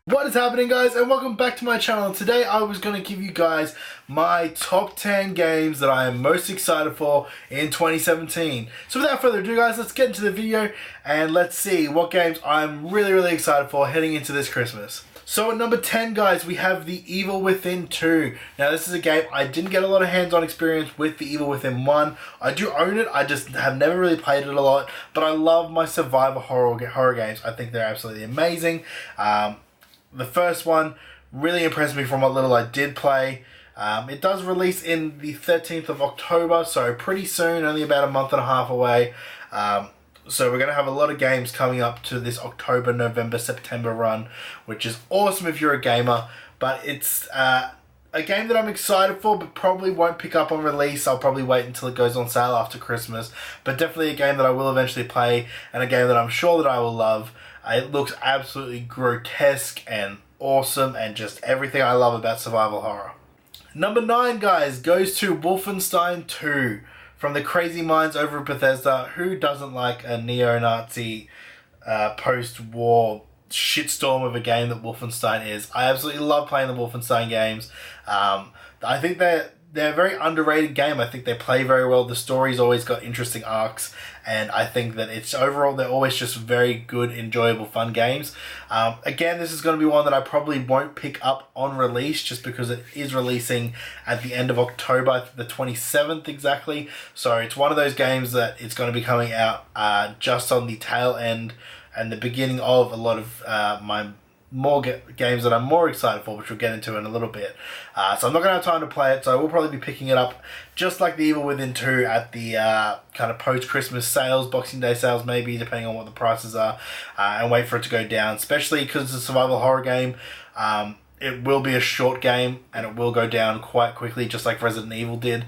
What is happening, guys, and welcome back to my channel. Today I was going to give you guys my top 10 games that I am most excited for in 2017. So without further ado, guys, let's get into the video and let's see what games I'm really excited for heading into this Christmas. So at number 10, guys, we have The Evil Within 2. Now this is a game I didn't get a lot of hands-on experience with The Evil Within 1. I do own it, I just have never really played it a lot, but I love my survival horror games. I think they're absolutely amazing. The first one really impressed me from what little I did play. It does release in the 13th of October, so pretty soon, only about a month and a half away. So we're going to have a lot of games coming up to this October, November, September run, which is awesome if you're a gamer. But it's a game that I'm excited for, but probably won't pick up on release. I'll probably wait until it goes on sale after Christmas. But definitely a game that I will eventually play, and a game that I'm sure that I will love. It looks absolutely grotesque and awesome and just everything I love about survival horror. Number 9, guys, goes to Wolfenstein 2 from the crazy minds over at Bethesda. Who doesn't like a neo-Nazi post-war shitstorm of a game that Wolfenstein is? I absolutely love playing the Wolfenstein games. I think they're a very underrated game. I think they play very well. The story's always got interesting arcs, and I think that it's overall they're always just very good, enjoyable, fun games. Again, this is going to be one that I probably won't pick up on release just because it is releasing at the end of October, the 27th exactly. So it's one of those games that it's going to be coming out just on the tail end and the beginning of a lot of my more games that I'm more excited for, which we'll get into in a little bit. So I'm not going to have time to play it, so I will probably be picking it up just like The Evil Within 2 at the kind of post-Christmas sales, Boxing Day sales maybe, depending on what the prices are, and wait for it to go down, especially because it's a survival horror game. It will be a short game, and it will go down quite quickly, just like Resident Evil did.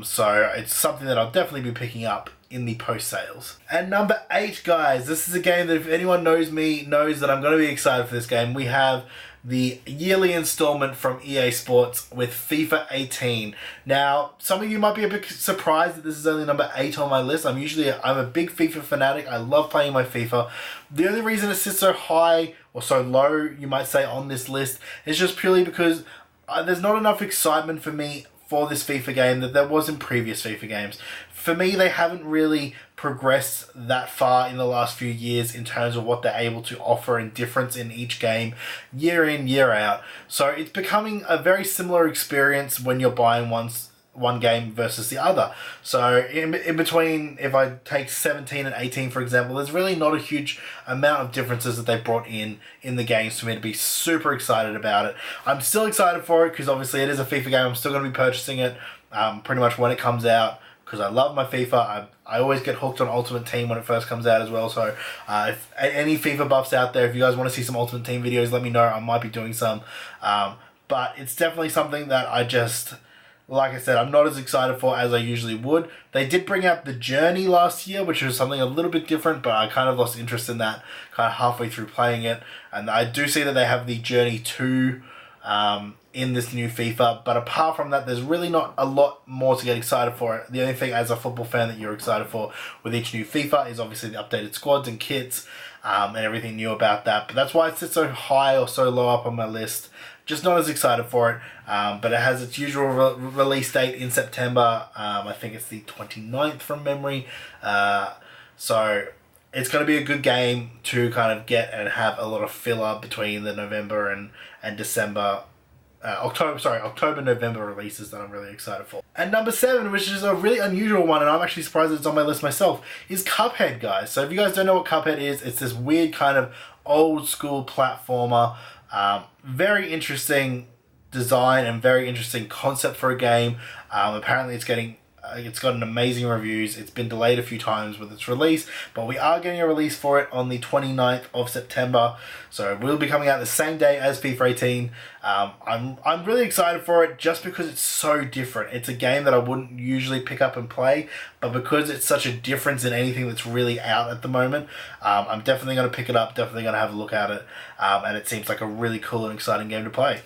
So it's something that I'll definitely be picking up in the post-sales. And number 8, guys, this is a game that if anyone knows me knows that I'm going to be excited for this game. We have the yearly installment from EA Sports with FIFA 18. Now, some of you might be a bit surprised that this is only number 8 on my list. I'm a big FIFA fanatic. I love playing my FIFA. The only reason it sits so high, or so low, you might say, on this list is just purely because there's not enough excitement for me for this FIFA game that there was in previous FIFA games. For me, they haven't really progressed that far in the last few years in terms of what they're able to offer and difference in each game, year in, year out. So it's becoming a very similar experience when you're buying one game versus the other. So in between, if I take 17 and 18 for example, there's really not a huge amount of differences that they brought in the games for me to be super excited about it. I'm still excited for it because obviously it is a FIFA game. I'm still going to be purchasing it pretty much when it comes out because I love my FIFA. I always get hooked on Ultimate Team when it first comes out as well. So if any FIFA buffs out there, if you guys want to see some Ultimate Team videos, let me know. I might be doing some. But it's definitely something that like I said, I'm not as excited for as I usually would. They did bring out The Journey last year, which was something a little bit different, but I kind of lost interest in that kind of halfway through playing it. And I do see that they have The Journey 2 in this new FIFA, but apart from that, there's really not a lot more to get excited for. The only thing as a football fan that you're excited for with each new FIFA is obviously the updated squads and kits and everything new about that. But that's why it sits so high or so low up on my list. Just not as excited for it, but it has its usual release date in September. I think it's the 29th from memory. So it's going to be a good game to kind of get and have a lot of filler between the November and December, October, November releases that I'm really excited for. And number 7, which is a really unusual one, and I'm actually surprised that it's on my list myself, is Cuphead, guys. So if you guys don't know what Cuphead is, it's this weird kind of old school platformer. Very interesting design and very interesting concept for a game. Apparently it's gotten amazing reviews. It's been delayed a few times with its release, but we are getting a release for it on the 29th of September. So it will be coming out the same day as FIFA 18. I'm really excited for it just because it's so different. It's a game that I wouldn't usually pick up and play, but because it's such a difference in anything that's really out at the moment, I'm definitely going to pick it up, definitely going to have a look at it, and it seems like a really cool and exciting game to play.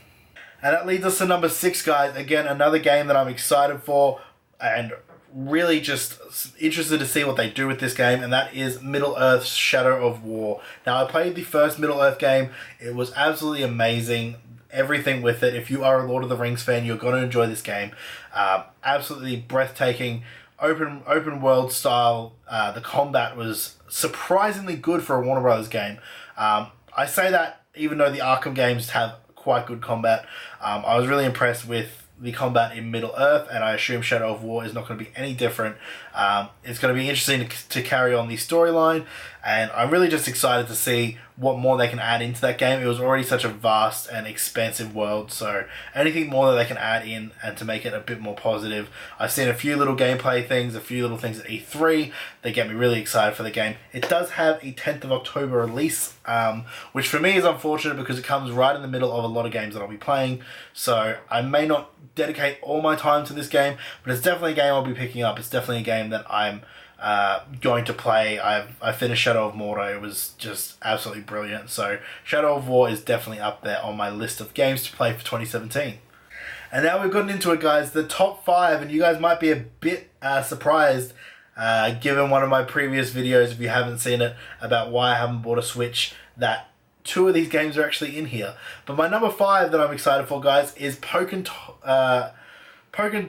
And that leads us to number 6, guys. Again, another game that I'm excited for and really just interested to see what they do with this game, and that is Middle-earth Shadow of War. Now, I played the first Middle-earth game. It was absolutely amazing. Everything with it. If you are a Lord of the Rings fan, you're going to enjoy this game. Absolutely breathtaking, open world style. The combat was surprisingly good for a Warner Brothers game. I say that even though the Arkham games have quite good combat. I was really impressed with the combat in Middle-earth, and I assume Shadow of War is not going to be any different. It's going to be interesting to carry on the storyline, and I'm really just excited to see what more they can add into that game. It was already such a vast and expansive world, so anything more that they can add in and to make it a bit more positive. I've seen a few little gameplay things, a few little things at E3 that get me really excited for the game. It does have a 10th of October release, which for me is unfortunate because it comes right in the middle of a lot of games that I'll be playing, so I may not dedicate all my time to this game, but it's definitely a game I'll be picking up. It's definitely a game that I'm going to play. I finished Shadow of Mordor. It was just absolutely brilliant. So Shadow of War is definitely up there on my list of games to play for 2017. And now we've gotten into it, guys, the top 5, and you guys might be a bit surprised given one of my previous videos, if you haven't seen it, about why I haven't bought a Switch, that 2 of these games are actually in here. But my number 5 that I'm excited for, guys, is Pokken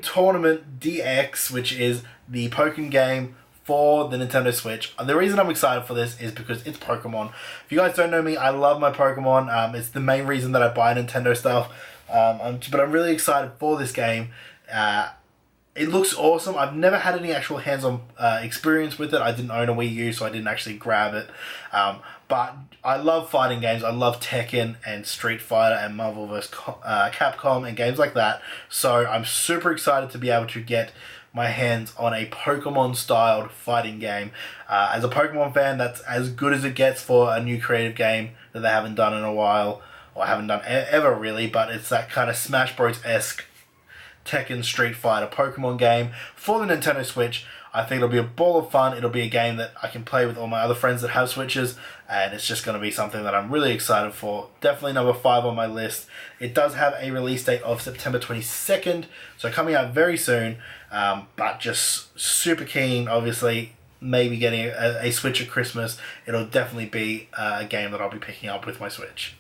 Tournament DX, which is the Pokken game for the Nintendo Switch. The reason I'm excited for this is because it's Pokemon. If you guys don't know me, I love my Pokemon. It's the main reason that I buy Nintendo stuff. But I'm really excited for this game. It looks awesome. I've never had any actual hands-on experience with it. I didn't own a Wii U, so I didn't actually grab it. But I love fighting games. I love Tekken and Street Fighter and Marvel vs. Capcom and games like that. So I'm super excited to be able to get my hands on a Pokemon-styled fighting game. As a Pokemon fan, that's as good as it gets for a new creative game that they haven't done in a while, or haven't done ever really, but it's that kind of Smash Bros-esque Tekken Street Fighter Pokemon game for the Nintendo Switch. I think it'll be a ball of fun. It'll be a game that I can play with all my other friends that have Switches, and it's just going to be something that I'm really excited for. Definitely number 5 on my list. It does have a release date of September 22nd, so coming out very soon, but just super keen, obviously, maybe getting a Switch at Christmas. It'll definitely be a game that I'll be picking up with my Switch.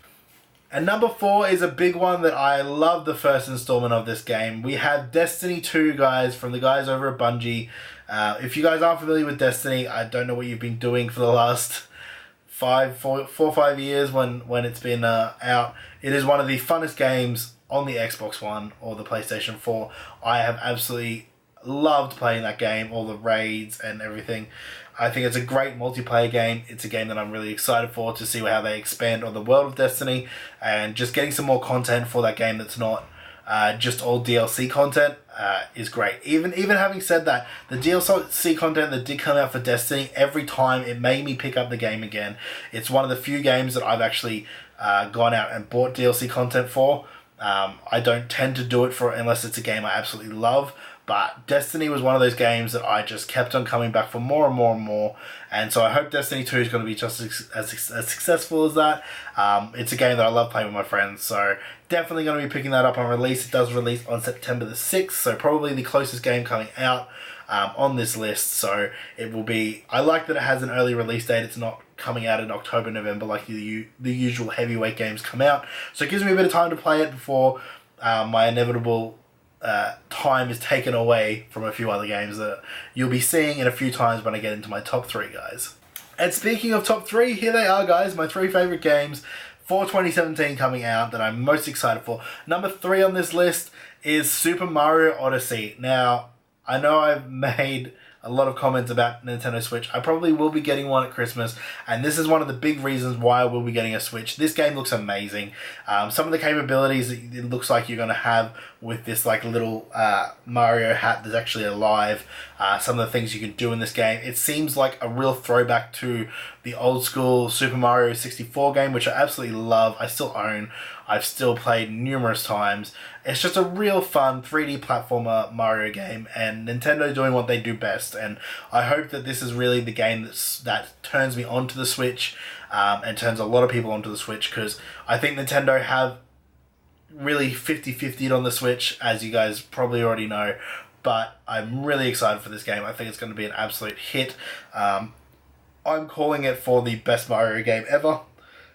And number 4 is a big one that I love the first installment of this game. We have Destiny 2, guys, from the guys over at Bungie. If you guys aren't familiar with Destiny, I don't know what you've been doing for the last 4 or 5 years when it's been out. It is one of the funnest games on the Xbox One or the PlayStation 4. I have absolutely loved playing that game, all the raids and everything. I think it's a great multiplayer game. It's a game that I'm really excited for, to see how they expand on the world of Destiny and just getting some more content for that game that's not just all DLC content is great. Even having said that, the DLC content that did come out for Destiny, every time it made me pick up the game again. It's one of the few games that I've actually gone out and bought DLC content for. I don't tend to do it for unless it's a game I absolutely love. But Destiny was one of those games that I just kept on coming back for more and more and more. And so I hope Destiny 2 is going to be just as successful as that. It's a game that I love playing with my friends. So definitely going to be picking that up on release. It does release on September the 6th. So probably the closest game coming out on this list. So it will be... I like that it has an early release date. It's not coming out in October, November like the usual heavyweight games come out. So it gives me a bit of time to play it before my inevitable... time is taken away from a few other games that you'll be seeing in a few times when I get into my top 3, guys. And speaking of top 3, here they are, guys, my 3 favorite games for 2017 coming out that I'm most excited for. Number 3 on this list is Super Mario Odyssey. Now, I know I've made a lot of comments about Nintendo Switch. I probably will be getting one at Christmas, and this is one of the big reasons why I will be getting a Switch. This game looks amazing. Some of the capabilities that it looks like you're going to have with this like little Mario hat that's actually alive, some of the things you can do in this game. It seems like a real throwback to the old school Super Mario 64 game, which I absolutely love. I still own. I've still played numerous times. It's just a real fun 3D platformer Mario game, and Nintendo doing what they do best. And I hope that this is really the game that turns me onto the Switch, and turns a lot of people onto the Switch, because I think Nintendo have really 50-50'd on the Switch, as you guys probably already know. but I'm really excited for this game. I think it's going to be an absolute hit. I'm calling it for the best Mario game ever,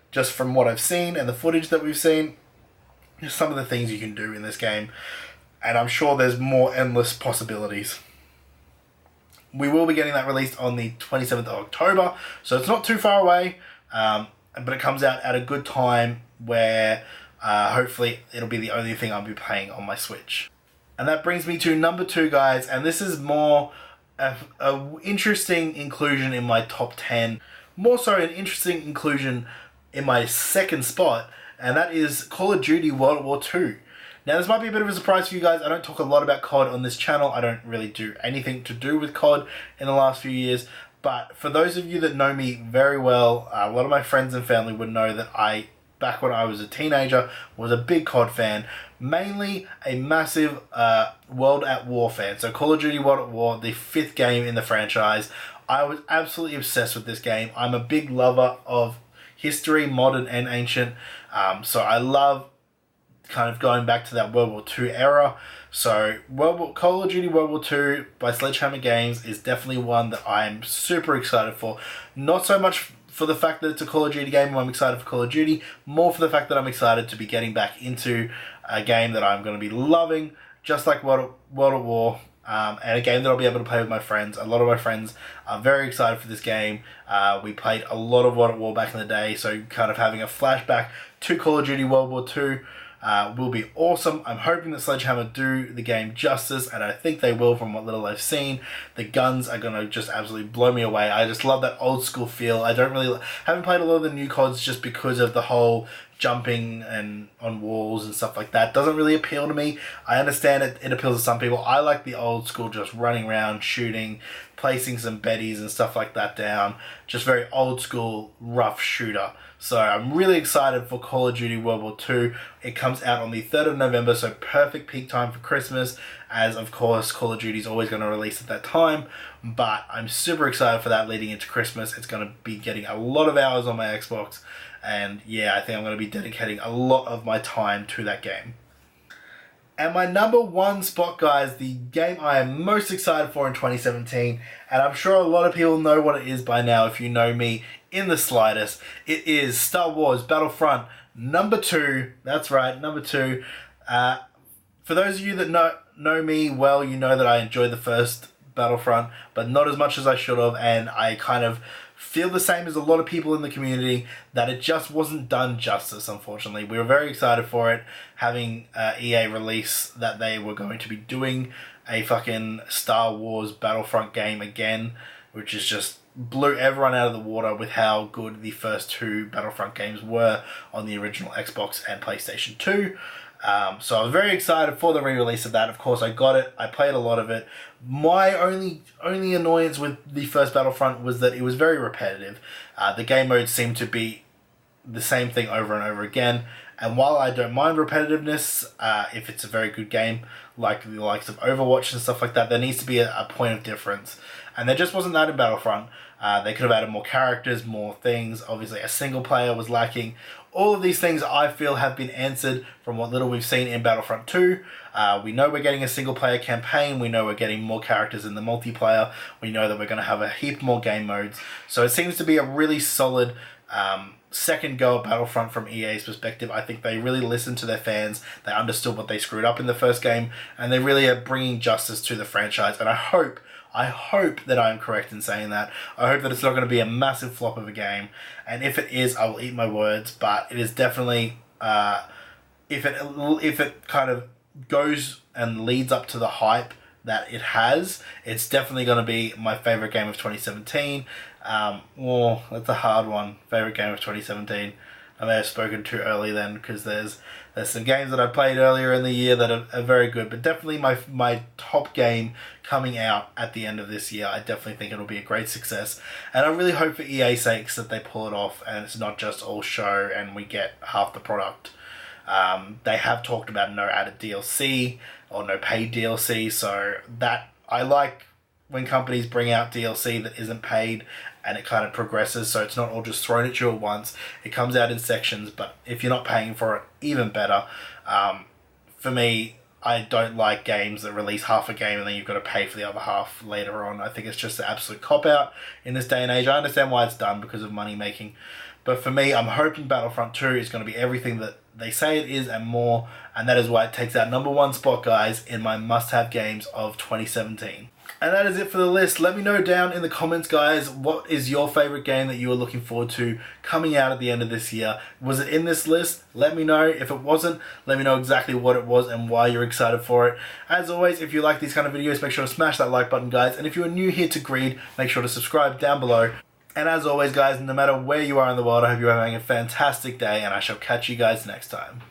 just from what I've seen and the footage that we've seen. Just some of the things you can do in this game, and I'm sure there's more endless possibilities. We will be getting that released on the 27th of October, so it's not too far away, but it comes out at a good time where hopefully it'll be the only thing I'll be playing on my Switch. And that brings me to number 2, guys, and this is more a interesting inclusion in my top 10, more so an interesting inclusion in my second spot, and that is Call of Duty World War II. Now, this might be a bit of a surprise for you guys. I don't talk a lot about COD on this channel. I don't really do anything to do with COD in the last few years. But for those of you that know me very well, a lot of my friends and family would know that back when I was a teenager, was a big COD fan. Mainly a massive World at War fan. So Call of Duty World at War, the 5th game in the franchise. I was absolutely obsessed with this game. I'm a big lover of history, modern and ancient. So I love kind of going back to that World War II era. So Call of Duty World War II by Sledgehammer Games is definitely one that I'm super excited for. Not so much for the fact that it's a Call of Duty game and I'm excited for Call of Duty, more for the fact that I'm excited to be getting back into a game that I'm going to be loving, just like World at War, and a game that I'll be able to play with my friends. A lot of my friends are very excited for this game. We played a lot of World at War back in the day, so kind of having a flashback to Call of Duty World War II will be awesome. I'm hoping that Sledgehammer do the game justice, and I think they will from what little I've seen. The guns are going to just absolutely blow me away. I just love that old school feel. I haven't played a lot of the new CODs just because of the whole jumping and on walls and stuff like that. Doesn't really appeal to me. I understand it appeals to some people. I like the old school, just running around, shooting, placing some betties and stuff like that down. Just very old school, rough shooter. So I'm really excited for Call of Duty World War II. It comes out on the 3rd of November, so perfect peak time for Christmas, as of course Call of Duty is always going to release at that time. But I'm super excited for that leading into Christmas. It's going to be getting a lot of hours on my Xbox, and yeah, I think I'm going to be dedicating a lot of my time to that game. And my number 1 spot, guys, the game I am most excited for in 2017, and I'm sure a lot of people know what it is by now if you know me in the slightest. It is Star Wars Battlefront number 2. That's right, number 2. For those of you that know me well, you know that I enjoyed the first Battlefront, but not as much as I should have, and I kind of feel the same as a lot of people in the community, that it just wasn't done justice, unfortunately. We were very excited for it, having EA release that they were going to be doing a fucking Star Wars Battlefront game again, which is just blew everyone out of the water with how good the first 2 Battlefront games were on the original Xbox and PlayStation 2. So I was very excited for the re-release of that. Of course, I got it. I played a lot of it. My only annoyance with the first Battlefront was that it was very repetitive. The game modes seemed to be the same thing over and over again. And while I don't mind repetitiveness, if it's a very good game, like the likes of Overwatch and stuff like that, there needs to be a point of difference. And there just wasn't that in Battlefront. They could have added more characters, more things. Obviously, a single player was lacking. All of these things I feel have been answered from what little we've seen in Battlefront 2. We know we're getting a single player campaign. We know we're getting more characters in the multiplayer. We know that we're going to have a heap more game modes. So it seems to be a really solid second go at Battlefront from EA's perspective. I think they really listened to their fans. They understood what they screwed up in the first game, and they really are bringing justice to the franchise. And I hope that I am correct in saying that. I hope that it's not going to be a massive flop of a game, and if it is, I will eat my words. But it is definitely, if it kind of goes and leads up to the hype that it has, it's definitely going to be my favorite game of 2017. Well, that's a hard one. Favorite game of 2017. I may have spoken too early then, because there's some games that I played earlier in the year that are very good, but definitely my top game coming out at the end of this year. I definitely think it'll be a great success, and I really hope for EA's sakes that they pull it off and it's not just all show and we get half the product. They have talked about no added DLC or no paid DLC, so that I like when companies bring out DLC that isn't paid and it kind of progresses, so it's not all just thrown at you at once. It comes out in sections, but if you're not paying for it, even better. For me, I don't like games that release half a game and then you've got to pay for the other half later on. I think it's just an absolute cop-out in this day and age. I understand why it's done because of money making. But for me, I'm hoping Battlefront 2 is going to be everything that they say it is and more. And that is why it takes that #1 spot, guys, in my must-have games of 2017. And that is it for the list. Let me know down in the comments, guys, what is your favorite game that you are looking forward to coming out at the end of this year? Was it in this list? Let me know. If it wasn't, let me know exactly what it was and why you're excited for it. As always, if you like these kind of videos, make sure to smash that like button, guys. And if you are new here to Greed, make sure to subscribe down below. And as always, guys, no matter where you are in the world, I hope you're having a fantastic day, and I shall catch you guys next time.